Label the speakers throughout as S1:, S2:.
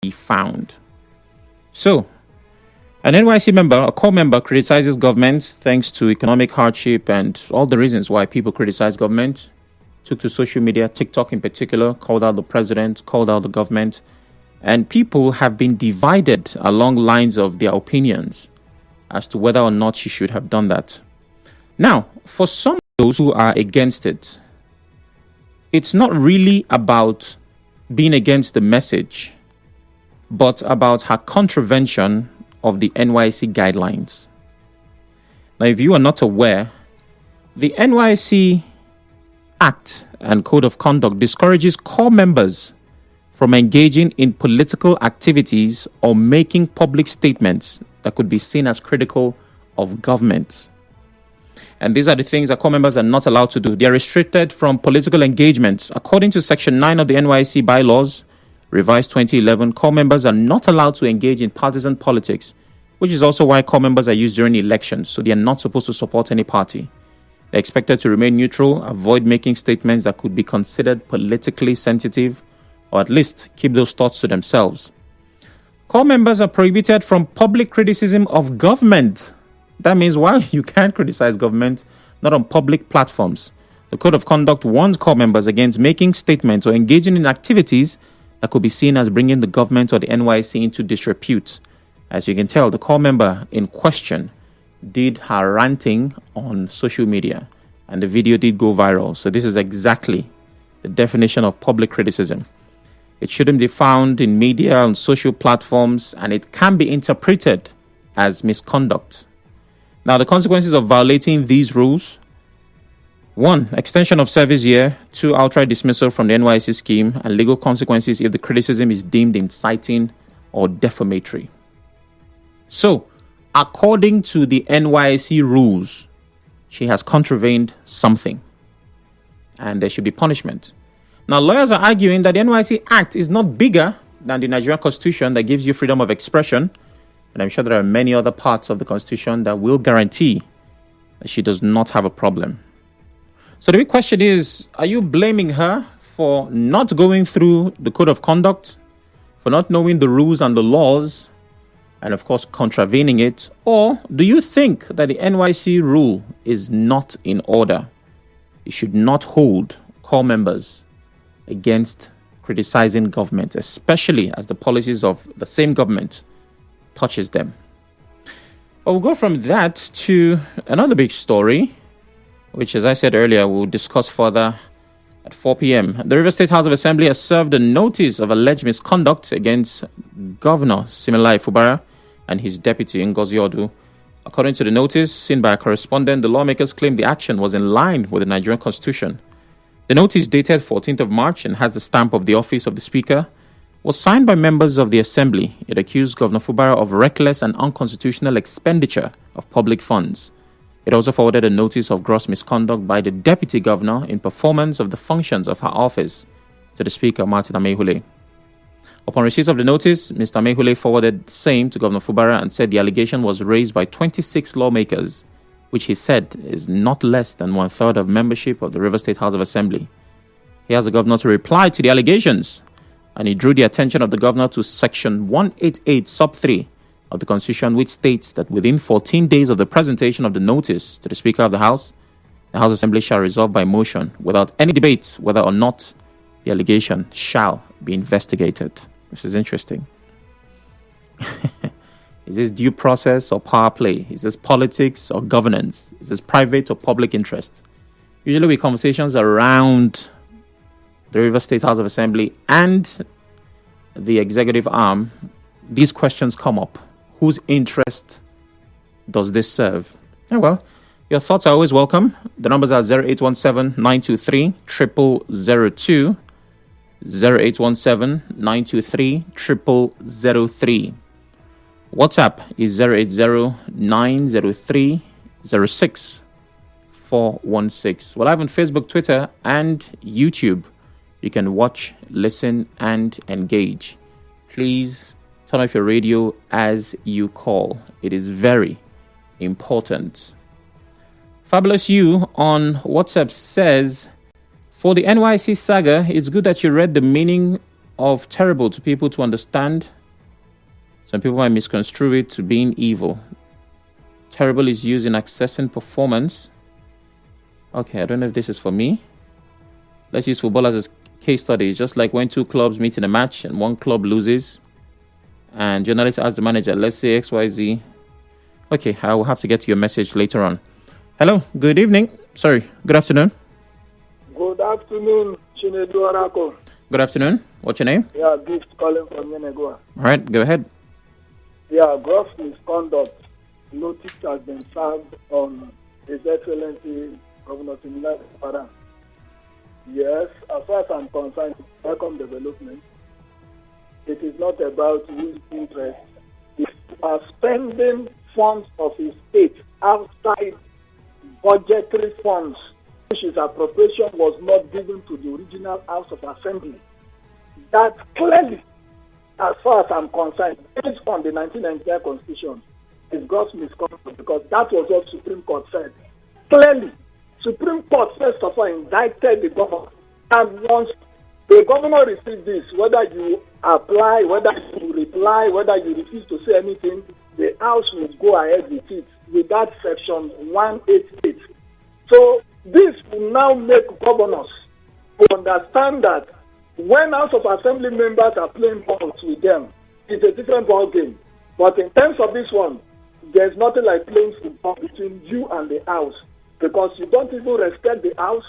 S1: be found. So, an NYSC member, a core member, criticizes government thanks to economic hardship and all the reasons why people criticize government. Took to social media, TikTok in particular, called out the president, called out the government. And people have been divided along lines of their opinions as to whether or not she should have done that. Now, for some of those who are against it, it's not really about being against the message, but about her contravention of the NYSC guidelines. Now, if you are not aware, the NYSC Act and Code of Conduct discourages core members from engaging in political activities or making public statements that could be seen as critical of government. And these are the things that core members are not allowed to do. They are restricted from political engagements. According to Section 9 of the NYSC bylaws, revised 2011, core members are not allowed to engage in partisan politics, which is also why core members are used during elections. So they are not supposed to support any party. They're expected to remain neutral, avoid making statements that could be considered politically sensitive, or at least keep those thoughts to themselves. Core members are prohibited from public criticism of government. That means while you can criticize government, not on public platforms. The Code of Conduct warns core members against making statements or engaging in activities that could be seen as bringing the government or the NYSC into disrepute. As you can tell, the core member in question did her ranting on social media, and the video did go viral. So this is exactly the definition of public criticism. It shouldn't be found in media, on social platforms, and it can be interpreted as misconduct. Now, the consequences of violating these rules: 1, extension of service year; 2, outright dismissal from the NYSC scheme; and legal consequences if the criticism is deemed inciting or defamatory. So, according to the NYSC rules, she has contravened something, and there should be punishment. Now, lawyers are arguing that the NYSC Act is not bigger than the Nigerian Constitution that gives you freedom of expression, and I'm sure there are many other parts of the Constitution that will guarantee that she does not have a problem. So the big question is, are you blaming her for not going through the Code of Conduct, for not knowing the rules and the laws, and of course contravening it? Or do you think that the NYSC rule is not in order? It should not hold core members against criticizing government, especially as the policies of the same government touches them. But we'll go from that to another big story, which, as I said earlier, we'll discuss further at 4 p.m. The Rivers State House of Assembly has served a notice of alleged misconduct against Governor Siminalayi Fubara and his deputy, Ngozi Odu. According to the notice seen by a correspondent, the lawmakers claim the action was in line with the Nigerian Constitution. The notice, dated 14th of March and has the stamp of the Office of the Speaker, was signed by members of the Assembly. It accused Governor Fubara of reckless and unconstitutional expenditure of public funds. It also forwarded a notice of gross misconduct by the Deputy Governor in performance of the functions of her office to the Speaker, Martin Amaehule. Upon receipt of the notice, Mr. Amaehule forwarded the same to Governor Fubara and said the allegation was raised by 26 lawmakers, which he said is not less than 1/3 of membership of the Rivers State House of Assembly. He asked the governor to reply to the allegations, and he drew the attention of the governor to Section 188, Sub 3 of the Constitution, which states that within 14 days of the presentation of the notice to the Speaker of the House Assembly shall resolve by motion, without any debate, whether or not the allegation shall be investigated. This is interesting. Is this due process or power play? Is this politics or governance? Is this private or public interest? Usually with conversations around the Rivers State House of Assembly and the executive arm, these questions come up. Whose interest does this serve? Oh, well, your thoughts are always welcome. The numbers are 0817-923-0002, 0817-923-0003. WhatsApp is 080-903-06-416. We're live on Facebook, Twitter, and YouTube. You can watch, listen, and engage. Please turn off your radio as you call. It is very important. Fabulous You on WhatsApp says, for the NYSC saga, it's good that you read the meaning of terrible to people to understand. Some people might misconstrue it to being evil. Terrible is used in assessing performance. Okay, I don't know if this is for me. Let's use football as a case study. Just like when two clubs meet in a match and one club loses, and journalists ask the manager, let's say XYZ. Okay, I will have to get to your message later on. Hello, good evening. Sorry, good afternoon.
S2: Good afternoon, Chinedu Arako.
S1: Good afternoon. What's your name?
S2: Yeah, Gift calling from Yenegoa.
S1: All right, go ahead.
S2: Yeah, gross misconduct notice has been served on His Excellency Governor Timila Para. Yes, as far as I'm concerned, welcome development. It is not about his interest. If you are spending funds of his state outside budgetary funds, which is appropriation was not given to the original House of Assembly, that clearly, as far as I'm concerned, based on the 1999 Constitution, is gross misconduct, because that was what Supreme Court said. Clearly, Supreme Court first of all indicted the governor, and once the governor received this, whether you apply, whether you reply, whether you refuse to say anything, the House will go ahead with it with that section 188. So this will now make governors to understand that when House of Assembly members are playing balls with them, it's a different ball game. But in terms of this one, there's nothing like playing football between you and the House, because you don't even respect the House.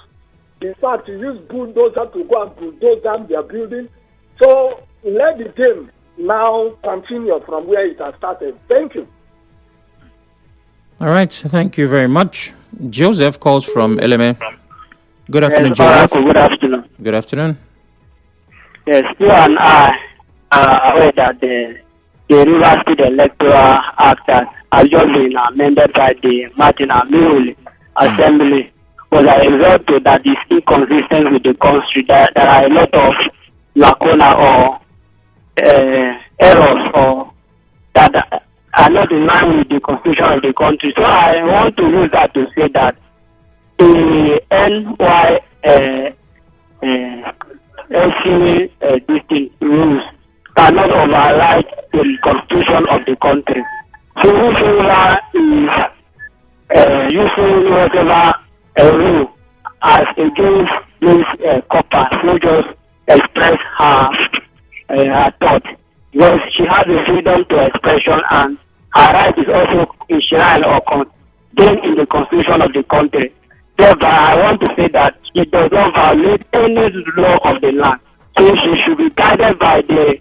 S2: In fact, you use bulldozer to go and bulldoze down their building. So let the game now continue from where it has started. Thank you.
S1: All right, thank you very much. Joseph calls from LMA. Good afternoon, Joseph.
S3: Good afternoon.
S1: Good afternoon.
S3: Yes, you and I are aware that the River State Electoral Act has just been amended by the Martin Amuli Assembly, was a result to that is inconsistent with the constitution. There are a lot of lacuna or errors or that are not in line with the constitution of the country. So I want to use that to say that the NYSC rules cannot override the constitution of the country. So whoever is using whatever rule as against this copper who just express her thought, because she has the freedom to expression and her right is also enshrined or contained in the constitution of the country. Thereby, I want to say that she does not violate any law of the land. So she should be guided by the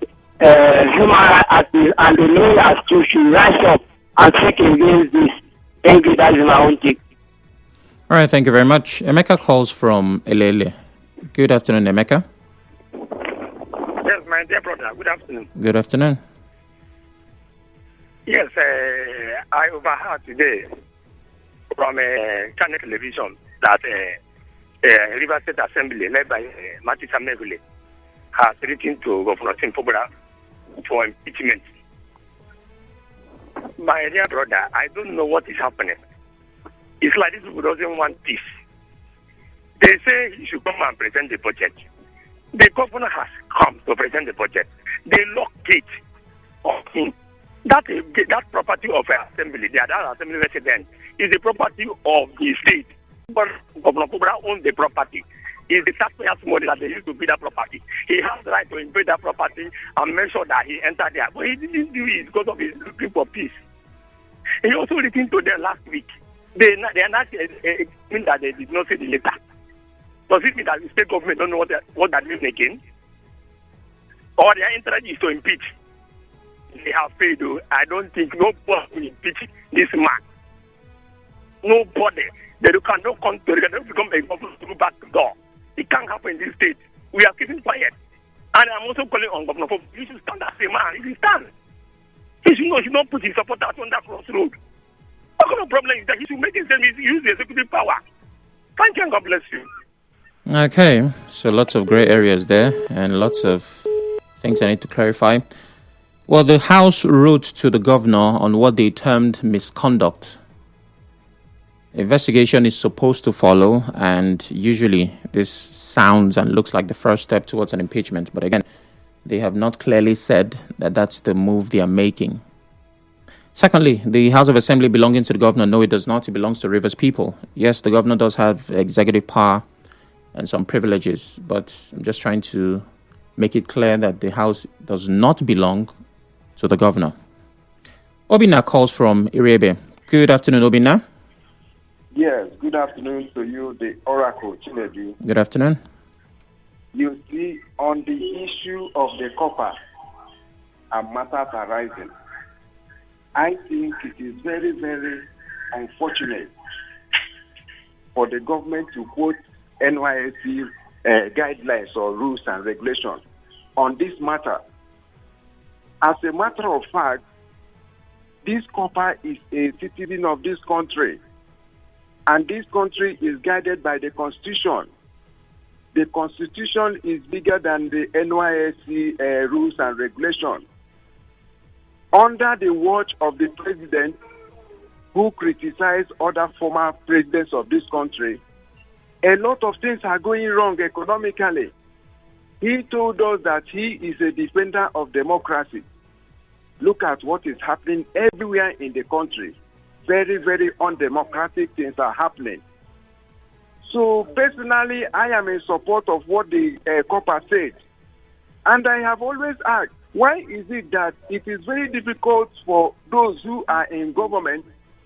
S3: human rights activists, and the lawyers too should rise up and speak against this. Thank you. That is my own take.
S1: All right, thank you very much. Emeka calls from Elele. Good afternoon, Emeka.
S4: Yes, my dear brother. Good afternoon.
S1: Good afternoon.
S4: Yes, I overheard today from Channel Television that River State Assembly, led by Martin Amuli, has written to Governor Timpobra for impeachment. My dear brother, I don't know what is happening. It's like this people doesn't want peace. They say he should come and present the budget. The governor has come to present the budget. They locked it on him. That property of an assembly, the other assembly resident, is the property of the state. But Governor Kubra owns the property. It's the taxpayers' money that they used to build that property. He has the right to invade that property and make sure that he entered there. But he didn't do it because of his looking for peace. He also listened to them last week. They are not mean that they did not see the letter. Does it mean that the state government don't know what that means again? Or their interest is to impeach? They have failed. I don't think nobody will impeach this man. Nobody. They cannot come to become a government through back door. It can't happen in this state. We are keeping quiet. And I'm also calling on Governor Pope. You should stand as a man. If he stands, he should not put his supporters on that crossroad. What kind of problem is that? He should make himself use the executive power. Thank you and God bless you.
S1: Okay, so lots of gray areas there and lots of things I need to clarify. Well, the House wrote to the governor on what they termed misconduct. Investigation is supposed to follow, and usually this sounds and looks like the first step towards an impeachment. But again, They have not clearly said that that's the move they are making. Secondly, the House of Assembly belonging to the governor. No, it does not. It belongs to Rivers people. Yes, the governor does have executive power and some privileges, but I'm just trying to make it clear that the House does not belong to the governor. Obina calls from Irebe. Good afternoon, Obina.
S5: Yes, good afternoon to you, the Oracle, Chinedu.
S1: Good afternoon.
S5: You see, on the issue of the copper and matters arising, I think it is very, very unfortunate for the government to quote NYSC guidelines or rules and regulations on this matter. As a matter of fact, this copper is a citizen of this country, and this country is guided by the Constitution. The Constitution is bigger than the NYSC rules and regulations. Under the watch of the president, who criticized other former presidents of this country, a lot of things are going wrong economically. He told us that he is a defender of democracy. Look at what is happening everywhere in the country. Very, very undemocratic things are happening. So personally, I am in support of what the copper said. And I have always asked, why is it that it is very difficult for those who are in government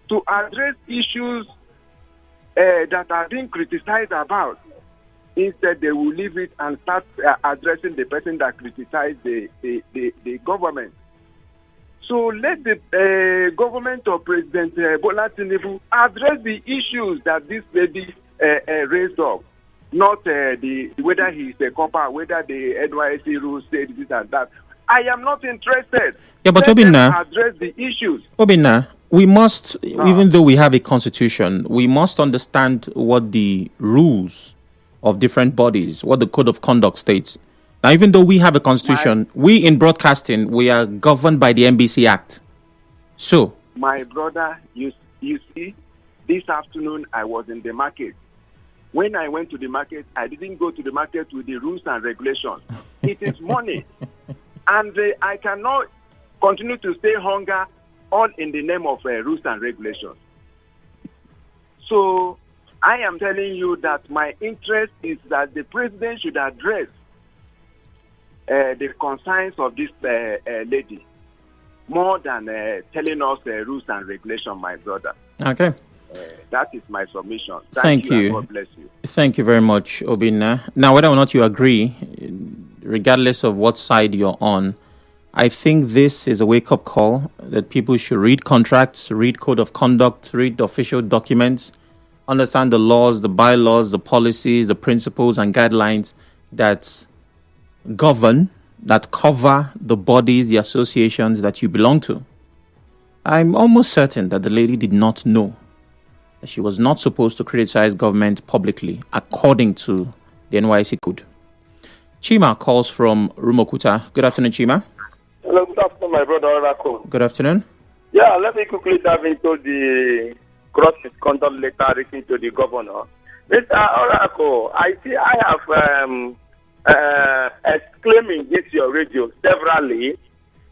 S5: to address issues that are being criticized about? Instead, they will leave it and start addressing the person that criticized the government. So let the government of President Bola Tinubu address the issues that this lady raised up, not whether he is a copper, whether the NYSC rules say this and that. I am not interested.
S1: Yeah, but Obina,
S5: address the issues.
S1: Obina, we must, even though we have a constitution, we must understand what the rules of different bodies, what the code of conduct states. Now, even though we have a constitution, we in broadcasting, we are governed by the NBC Act. So,
S5: my brother, you see, this afternoon I was in the market. When I went to the market, I didn't go to the market with the rules and regulations. It is money. And I cannot continue to stay hunger all in the name of rules and regulations. So I am telling you that my interest is that the president should address the concerns of this lady more than telling us rules and regulations, my brother.
S1: Okay.
S5: That is my submission.
S1: Thank you.
S5: And God bless you.
S1: Thank you very much, Obina. Now, whether or not you agree, regardless of what side you're on, I think this is a wake-up call that people should read contracts, read code of conduct, read official documents, understand the laws, the bylaws, the policies, the principles and guidelines that govern, that cover the bodies, the associations that you belong to. I'm almost certain that the lady did not know that she was not supposed to criticize government publicly, according to the NYSC code. Chima calls from Rumokuta. Good afternoon, Chima.
S6: Hello, good afternoon, my brother Oracle.
S1: Good afternoon.
S6: Yeah, let me quickly dive into the gross misconduct letter written to the governor. Mr. Oracle, I see I have exclaiming this your radio severally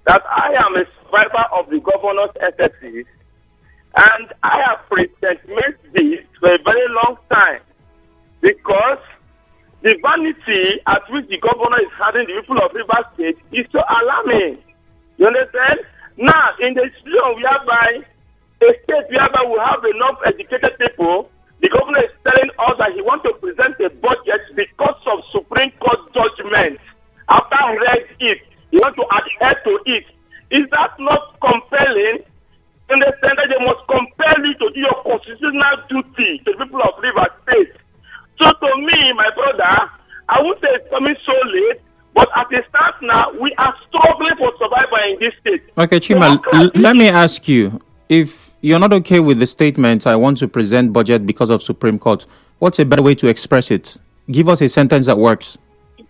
S6: that I am a survivor of the governor's excesses, and I have presented this for a very long time because the vanity at which the governor is having the people of Rivers State is so alarming. You understand? Now, in the situation whereby a state whereby we have enough educated people, the governor is telling us that he wants to present a budget because of Supreme Court judgment. After I read it, he wants to adhere to it. Is that not compelling? Understand that they must compel you to do your constitutional duty to the people of Rivers State. So to me, my brother, I would say it's coming so late, but at the start now, we are struggling for survival in this state.
S1: Okay, Chima, let me ask you, if you're not okay with the statement, I want to present budget because of Supreme Court, what's a better way to express it? Give us a sentence that works.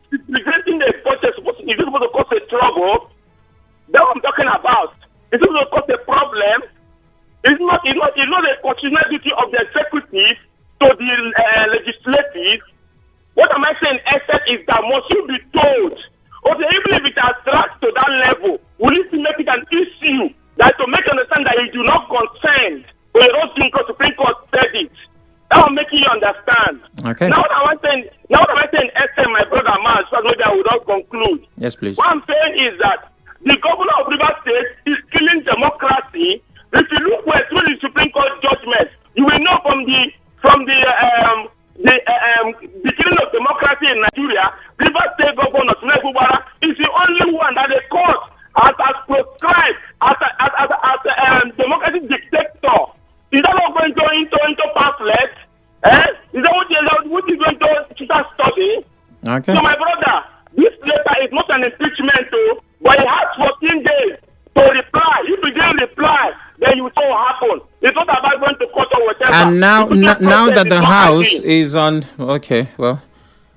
S6: Presenting the budget is supposed to cause a trouble. That's what I'm talking about. It's supposed to cause a problem. It's not a constitutional duty of the executive to the legislative. What am I saying? Essence is that must you be told, Okay, even if it has dragged to that level, we need to make it an issue that to make you understand that you do not consent when you don't think the Supreme Court said it. That will make you understand.
S1: Okay.
S6: Now what am I saying, SM, my brother man, so maybe I will not conclude.
S1: Yes, please.
S6: What I'm saying is that the governor of Rivers State is killing democracy. If you look well through the Supreme Court judgment, you will know from the killing of democracy in Nigeria, Rivers State Governor Tunebubara is the only one that the court has proscribed as a democratic dictator. Is that not going into pamphlet? Is that what is going to study?
S1: Okay.
S6: So my brother, this letter is not an impeachment, but it has 14 days to reply. If you didn't reply, then you saw what happened. It's not about going to court or whatever.
S1: And now that the House is on... Okay, well,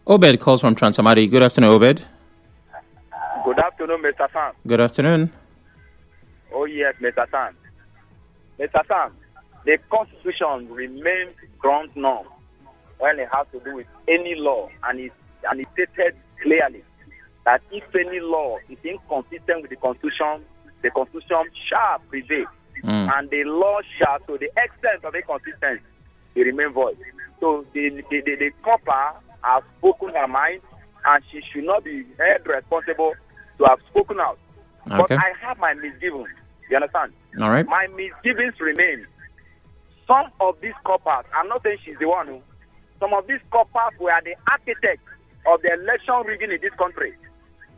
S1: Obed calls from Transamadi. Good afternoon, Obed.
S7: Good afternoon, Mr. Sam.
S1: Good afternoon.
S7: Oh, yes, Mr. Sam. Mr. Sam, the Constitution remains ground norm when it has to do with any law, and it stated clearly that if any law is inconsistent with the Constitution shall prevail, and the law shall, to the extent of inconsistency, it remain void. So the copper has spoken her mind, and she should not be held responsible to have spoken out.
S1: Okay.
S7: But I have my misgivings. You understand?
S1: All right.
S7: My misgivings remain. Some of these coppers, I'm not saying she's the one, some of these coppers were the architects of the election rigging in this country.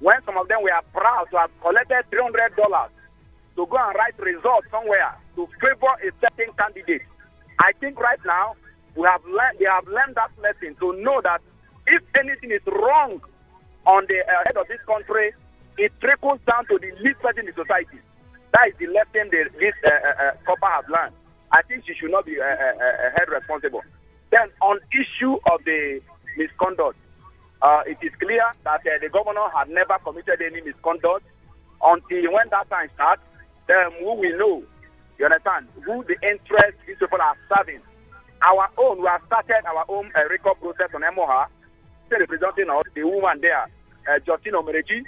S7: When some of them were proud to have collected $300 to go and write results somewhere to favor a certain candidate. I think right now they have learned that lesson to know that if anything is wrong on the head of this country, it trickles down to the least person in the society. That is the lesson this copper has learned. I think she should not be held responsible. Then on issue of the misconduct, it is clear that the governor had never committed any misconduct until when that time starts. Then who will know, you understand, who the interest these people are serving. We have started our own record process on MOHA, representing us, the woman there, Justine Omereji.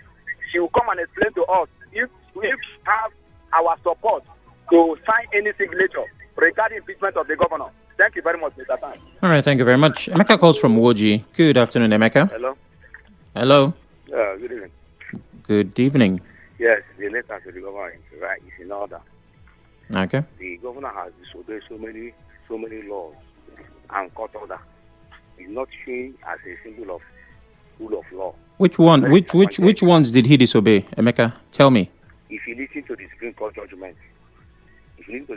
S7: She will come and explain to us if we have our support to sign any signature regarding impeachment of the governor. Thank you very much, Mr. Tan.
S1: All right, thank you very much. Emeka calls from Woji. Good afternoon, Emeka.
S8: Hello.
S1: Hello.
S8: Good evening.
S1: Good evening.
S8: Yes, the letter to the governor is in order.
S1: Okay.
S8: The governor has disobeyed so many laws and court order. It's not seen as a symbol of rule of law.
S1: Which one? Which ones did he disobey, Emeka? Tell me.
S8: If you listen to the Supreme Court judgment, it is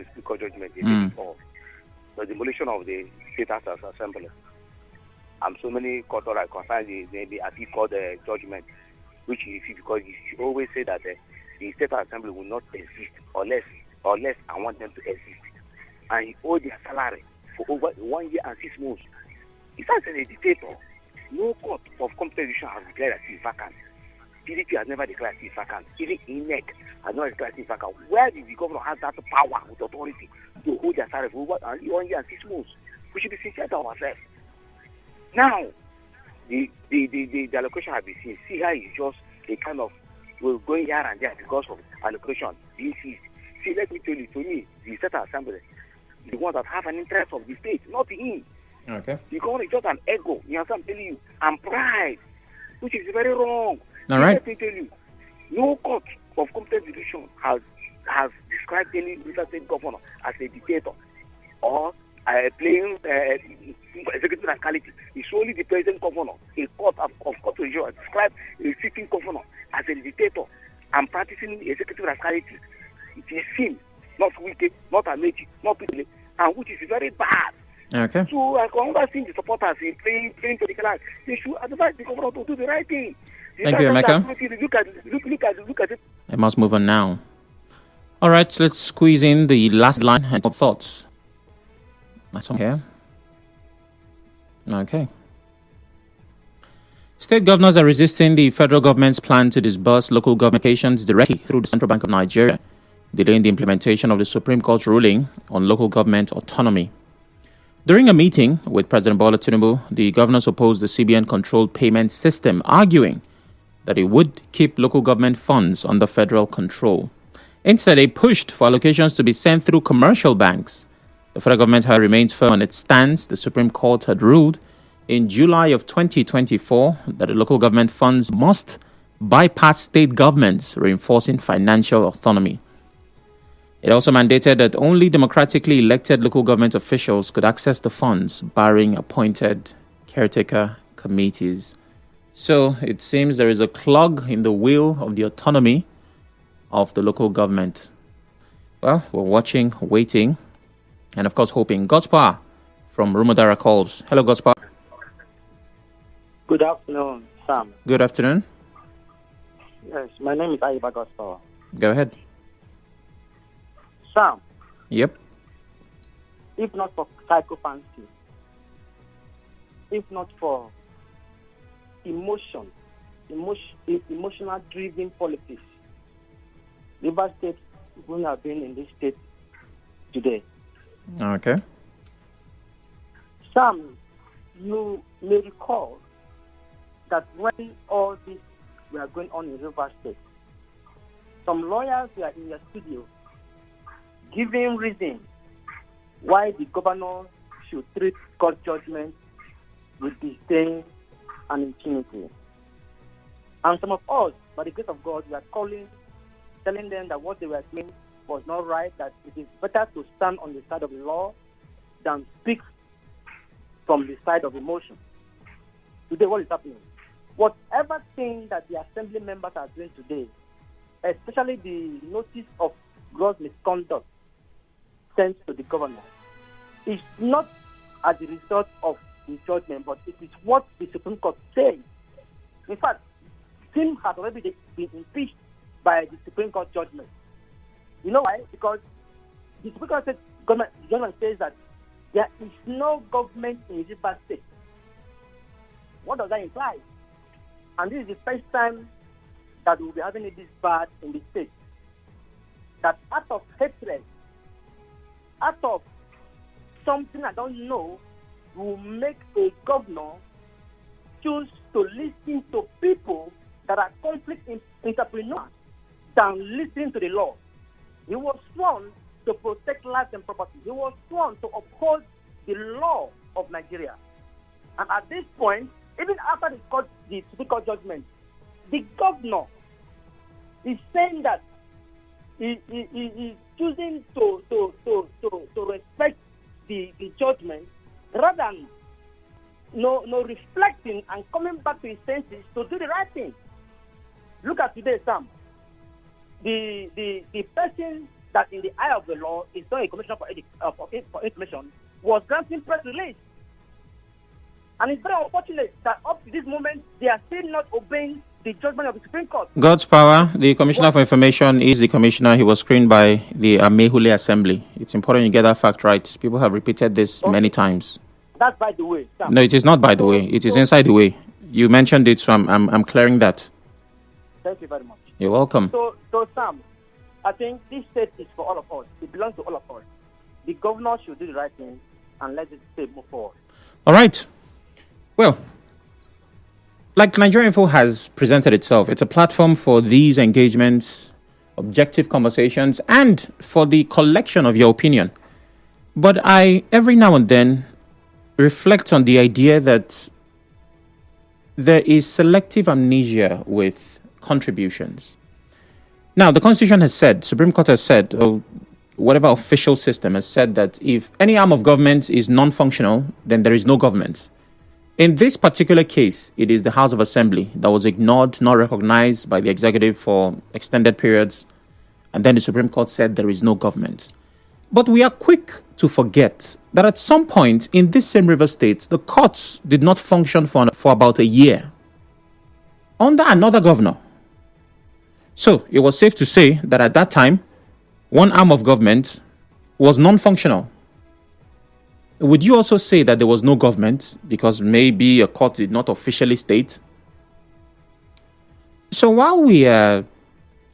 S8: all the demolition of the State House Assembly and so many court orders concern the appeal court judgment, which he refused because he always say that the State Assembly will not exist unless I want them to exist. And he owed their salary for over 1 year and 6 months. He starts as a dictator. No court of competition has declared that he is vacant. PDP has never declared he is vacant. Even INEC has not declared he is vacant. Where did the governor have that power with authority to hold their salary for over 1 year and 6 months? We should be sincere to ourselves. Now, the allocation has been seen. See how it's just a kind of, we're going here and there because of allocation. See, let me tell you, to me, the State Assembly, the ones that have an interest of the state, not him.
S1: Okay.
S8: Because it's just an ego, you know what I'm telling you, and pride, which is very wrong.
S1: All right.
S8: Let me tell you, no court of competent jurisdiction has described any state governor as a dictator or playing executive locality. It's only the president governor, a court of court jurisdiction has described a sitting governor as a dictator and practicing executive locality. It is sin, not wicked, not amazing, not people, and which is very bad.
S1: Okay.
S8: So I can understand the supporters in playing to the class. They should advise the governor to do the right thing.
S1: Thank you, Emeka.
S8: Look at it.
S1: I must move on now. All right, let's squeeze in the last line of thoughts. That's on here. Okay. State governors are resisting the federal government's plan to disburse local government allocations directly through the Central Bank of Nigeria, delaying the implementation of the Supreme Court ruling on local government autonomy. During a meeting with President Bola Tinubu, the governors opposed the CBN-controlled payment system, arguing that it would keep local government funds under federal control. Instead, they pushed for allocations to be sent through commercial banks. The federal government, however, remains firm on its stance. The Supreme Court had ruled in July of 2024 that the local government funds must bypass state governments, reinforcing financial autonomy. It also mandated that only democratically elected local government officials could access the funds, barring appointed caretaker committees. So it seems there is a clog in the wheel of the autonomy of the local government. Well, we're watching, waiting, and of course hoping. God's Power from Rumodara calls. Hello, God's Power.
S9: Good afternoon, Sam.
S1: Good afternoon.
S9: Yes, my name is Aiba God's Power.
S1: Go ahead.
S9: Sam.
S1: Yep.
S9: If not for psychophancy, if not for emotional driven politics, River State wouldn't have been in this state today.
S1: Okay.
S9: Sam, you may recall that when all this were going on in River State, some lawyers were in your studio giving reason why the governor should treat court judgment with disdain and impunity. And some of us, by the grace of God, we are telling them that what they were doing was not right, that it is better to stand on the side of the law than speak from the side of emotion. Today, what is happening? Whatever thing that the assembly members are doing today, especially the notice of gross misconduct sent to the governor, is not as a result of the judgment, but it is what the Supreme Court says. In fact, Tim has already been impeached by the Supreme Court judgment. You know why? Because the Supreme Court said, the government says that there is no government in River State. What does that imply? And this is the first time that we'll be having it this bad in the state. That out of hatred, out of something I don't know, will make a governor choose to listen to people that are conflict entrepreneurs than listening to the law. He was sworn to protect life and property. He was sworn to uphold the law of Nigeria. And at this point, even after the Supreme Court judgment, the governor is saying that he is choosing to respect the judgment rather than no reflecting and coming back to his senses to do the right thing. Look at today, Sam. The person that in the eye of the law is not a commissioner for information was granting press release. And it's very unfortunate that up to this moment, they are still not obeying the judgment of the Supreme Court.
S1: God's Power, the Commissioner for Information is the commissioner. He was screened by the Amehule Assembly. It's important you get that fact right. People have repeated this many times.
S9: That's by the way, Sam.
S1: No, it is not by the way. It is inside the way. You mentioned it, so I'm clearing that.
S9: Thank you very much.
S1: You're welcome.
S9: So Sam, I think this state is for all of us. It belongs to all of us. The governor should do the right thing and let the state move forward.
S1: All right. Well, like Nigeria Info has presented itself, it's a platform for these engagements, objective conversations, and for the collection of your opinion. But I, every now and then, reflect on the idea that there is selective amnesia with contributions. Now, the Constitution has said, Supreme Court has said, or whatever official system has said that if any arm of government is non-functional, then there is no government. In this particular case, it is the House of Assembly that was ignored, not recognized by the executive for extended periods, and then the Supreme Court said there is no government. But we are quick to forget that at some point in this same River State, the courts did not function for about a year under another governor. So it was safe to say that at that time, one arm of government was non-functional. Would you also say that there was no government because maybe a court did not officially state? So while we I'm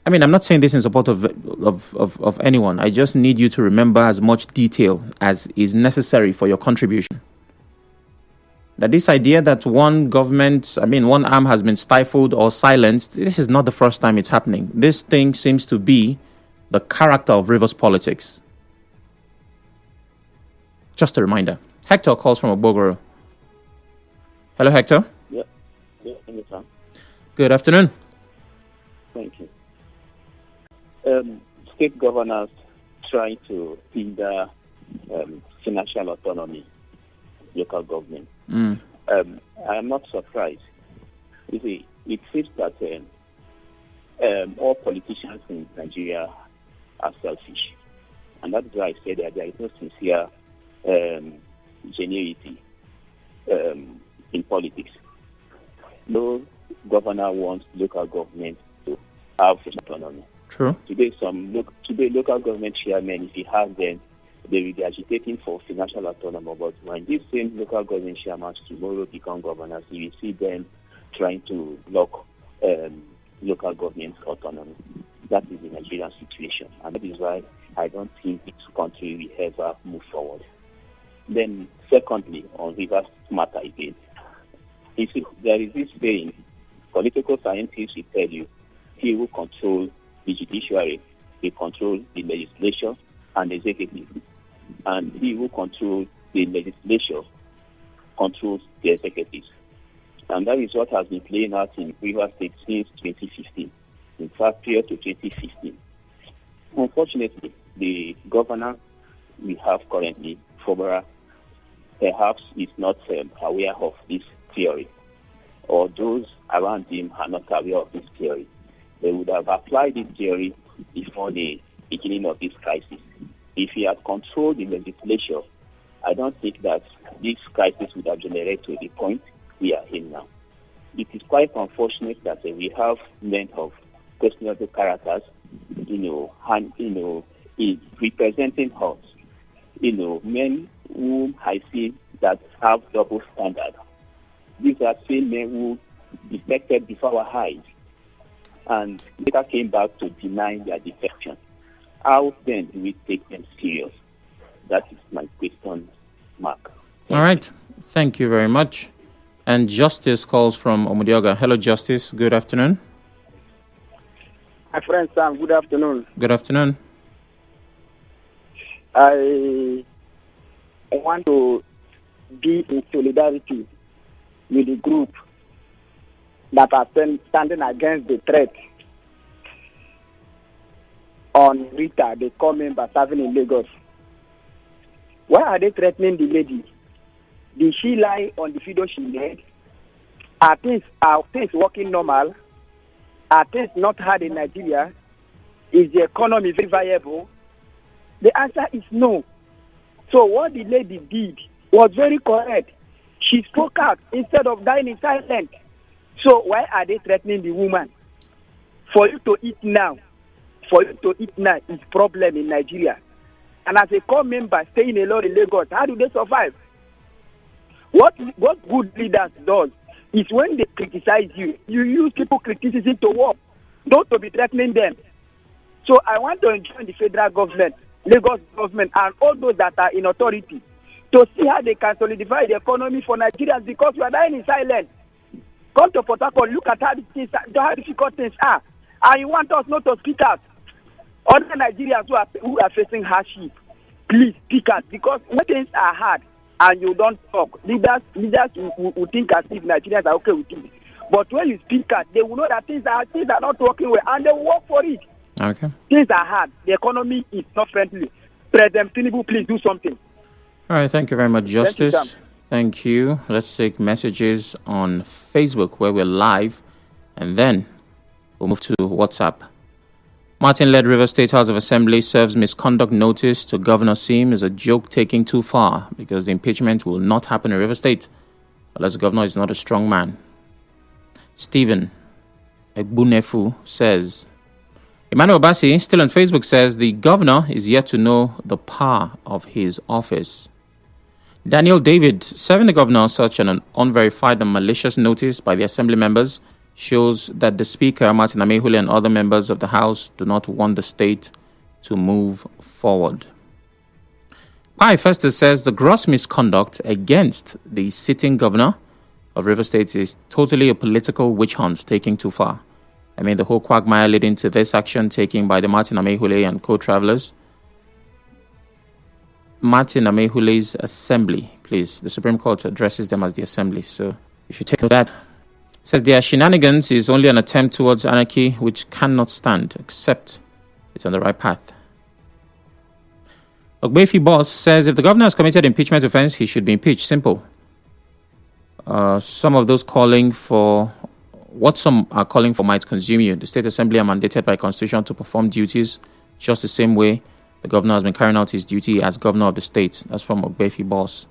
S1: not saying this in support of anyone. I just need you to remember as much detail as is necessary for your contribution. That this idea that one arm has been stifled or silenced, this is not the first time it's happening. This thing seems to be the character of Rivers politics. Just a reminder. Hector calls from Obogoro. Hello, Hector.
S10: Yeah, anytime.
S1: Good afternoon.
S10: Thank you. State governors trying to hinder financial autonomy, local government. I am not surprised. You see, it seems that all politicians in Nigeria are selfish. And that's why I say that there is no sincere genuinity in politics. No governor wants local government to have autonomy.
S1: True.
S10: Today, local government chairmen, if you have them, they will be agitating for financial autonomy. But when these same local government chairmen tomorrow become governors, you will see them trying to block local government autonomy. That is the Nigerian situation. And that is why I don't think this country will ever move forward. Then, secondly, on Rivers matter again, there is this saying, political scientists will tell you, he who controls the judiciary, he controls the legislature and the executive. And he who controls the legislature controls the executive. And that is what has been playing out in Rivers State since 2015. In fact, prior to 2015. Unfortunately, the governor we have currently, Fobara, perhaps is not aware of this theory, or those around him are not aware of this theory. They would have applied this theory before the beginning of this crisis. If he had controlled the legislature, I don't think that this crisis would have generated to the point we are in now. It is quite unfortunate that we have men of questionable characters, representing us, men whom I see that have double standard. These are same men who defected before our eyes and later came back to deny their defection. How then do we take them serious? That is my question mark.
S1: All right. Thank you very much. And Justice calls from Omudioga. Hello, Justice. Good afternoon.
S11: My friend Sam, good afternoon.
S1: Good afternoon.
S11: I want to be in solidarity with the group that are standing against the threat on Rita, the core member serving in Lagos. Why are they threatening the lady? Did she lie on the video she made? Are things working normal? Are things not hard in Nigeria? Is the economy very viable? The answer is no. So what the lady did was very correct. She spoke out instead of dying in silence. So why are they threatening the woman? For you to eat now is problem in Nigeria. And as a core member staying alone in Lagos, how do they survive? What good leaders does is when they criticize you, you use people criticism to work, not to be threatening them. So I want to join the federal government, Lagos government, and all those that are in authority to see how they can solidify the economy for Nigerians, because we are dying in silence. Come to Port Harcourt, look at how difficult things are, and you want us not to speak out. Other Nigerians who are facing hardship, please speak out, because when things are hard and you don't talk, leaders will think as if Nigerians are okay with it. But when you speak out, they will know that things are not working well, and they will work for it.
S1: Okay.
S11: Things are hard. The economy is not friendly. President Tinubu, please do something.
S1: All right. Thank you very much, Justice. Thank you. Let's take messages on Facebook where we're live, and then we'll move to WhatsApp. Martin-led River State House of Assembly serves misconduct notice to Governor Sim is a joke taking too far because the impeachment will not happen in River State unless the governor is not a strong man. Stephen Egbunefu says, Emmanuel Bassi, still on Facebook, says the governor is yet to know the power of his office. Daniel David, serving the governor such an unverified and malicious notice by the assembly members shows that the Speaker, Martin Amehule, and other members of the House do not want the state to move forward. Hi, Festus says the gross misconduct against the sitting governor of River State is totally a political witch hunt taking too far. I mean, the whole quagmire leading to this action taken by the Martin Amehule and co-travelers. Martin Amehule's assembly, please. The Supreme Court addresses them as the assembly, so you should take note of that. It says their shenanigans is only an attempt towards anarchy which cannot stand, except it's on the right path. Ogbefi Boss says if the governor has committed impeachment offense, he should be impeached. Simple. Some are calling for might consume you. The State Assembly are mandated by Constitution to perform duties just the same way the governor has been carrying out his duty as governor of the state. That's from Ogbefi Boss.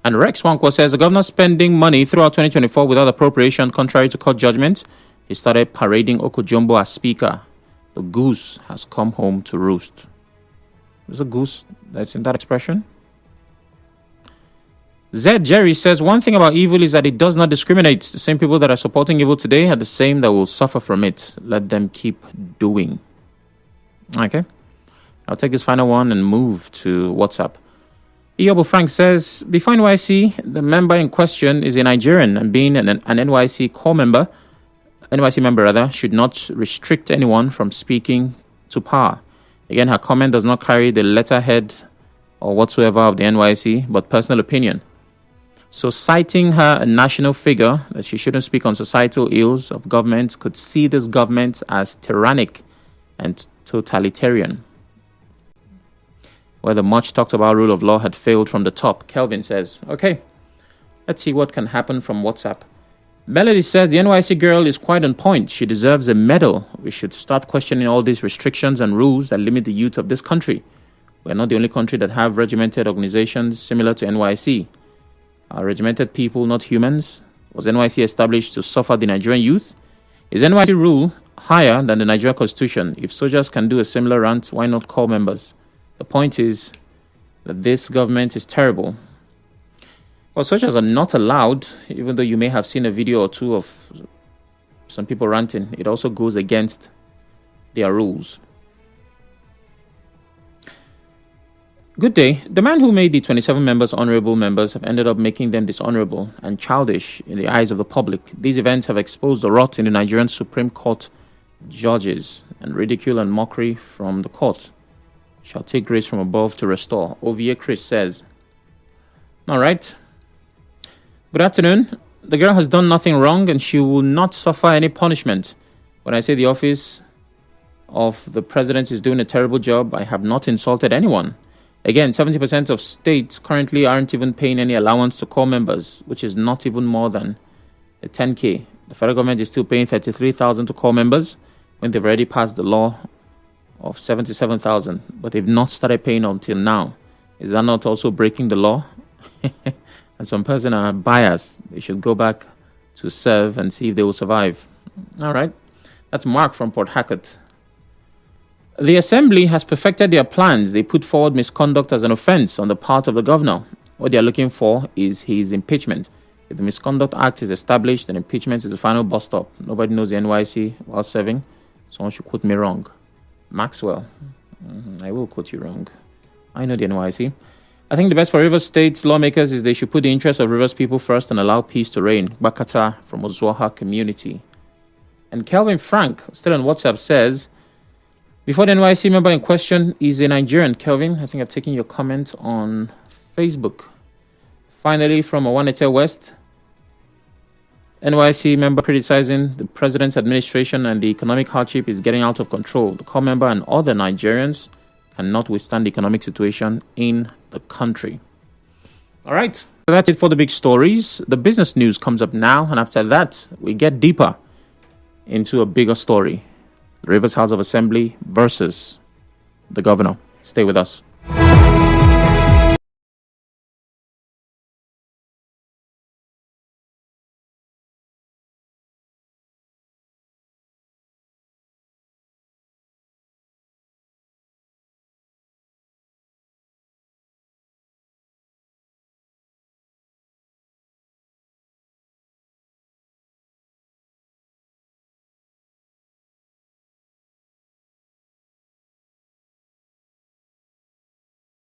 S1: And Rex Wankwo says the governor spending money throughout 2024 without appropriation, contrary to court judgment. He started parading Okojumbo as speaker. The goose has come home to roost. There's a goose that's in that expression. Zed Jerry says one thing about evil is that it does not discriminate. The same people that are supporting evil today are the same that will suffer from it. Let them keep doing. Okay. I'll take this final one and move to WhatsApp. Iyobo Frank says, before NYC, the member in question is a Nigerian and being an NYC member should not restrict anyone from speaking to power. Again, her comment does not carry the letterhead or whatsoever of the NYC, but personal opinion. So citing her a national figure that she shouldn't speak on societal ills of government could see this government as tyrannic and totalitarian. Where the much talked about rule of law had failed from the top. Kelvin says, okay, let's see what can happen from WhatsApp. Melody says the NYC girl is quite on point. She deserves a medal. We should start questioning all these restrictions and rules that limit the youth of this country. We're not the only country that have regimented organizations similar to NYC. Are regimented people not humans? Was NYC established to suffer the Nigerian youth? Is NYC rule higher than the Nigerian Constitution? If soldiers can do a similar rant, why not call members? The point is that this government is terrible. Well, soldiers are not allowed, even though you may have seen a video or two of some people ranting. It also goes against their rules. Good day. The man who made the 27 members honorable members have ended up making them dishonorable and childish in the eyes of the public. These events have exposed the rot in the Nigerian Supreme Court judges and ridicule and mockery from the court. Shall take grace from above to restore. OVA Chris says, all right. Good afternoon. The girl has done nothing wrong and she will not suffer any punishment. When I say the office of the president is doing a terrible job, I have not insulted anyone. Again, 70% of states currently aren't even paying any allowance to corps members, which is not even more than a 10K. The federal government is still paying 33,000 to corps members when they've already passed the law of 77,000, but they've not started paying until now. Is that not also breaking the law? And some person are biased. They should go back to serve and see if they will survive. All right. That's Mark from Port Harcourt. The Assembly has perfected their plans. They put forward misconduct as an offense on the part of the governor. What they are looking for is his impeachment. If the Misconduct Act is established, then impeachment is the final bus stop. Nobody knows the NYC while serving. Someone should quote me wrong. Maxwell. I will quote you wrong. I know the NYC. I think the best for Rivers State lawmakers is they should put the interests of Rivers people first and allow peace to reign. Bakata from Ozuaha community. And Kelvin Frank, still on WhatsApp, says, before the NYC member in question is a Nigerian. Kelvin, I think I've taken your comment on Facebook. Finally, from Awanete West, NYC member criticizing the president's administration and the economic hardship is getting out of control. The core member and other Nigerians cannot withstand the economic situation in the country. All right. So that's it for the big stories. The business news comes up now. And after that, we get deeper into a bigger story. The Rivers House of Assembly versus the governor. Stay with us.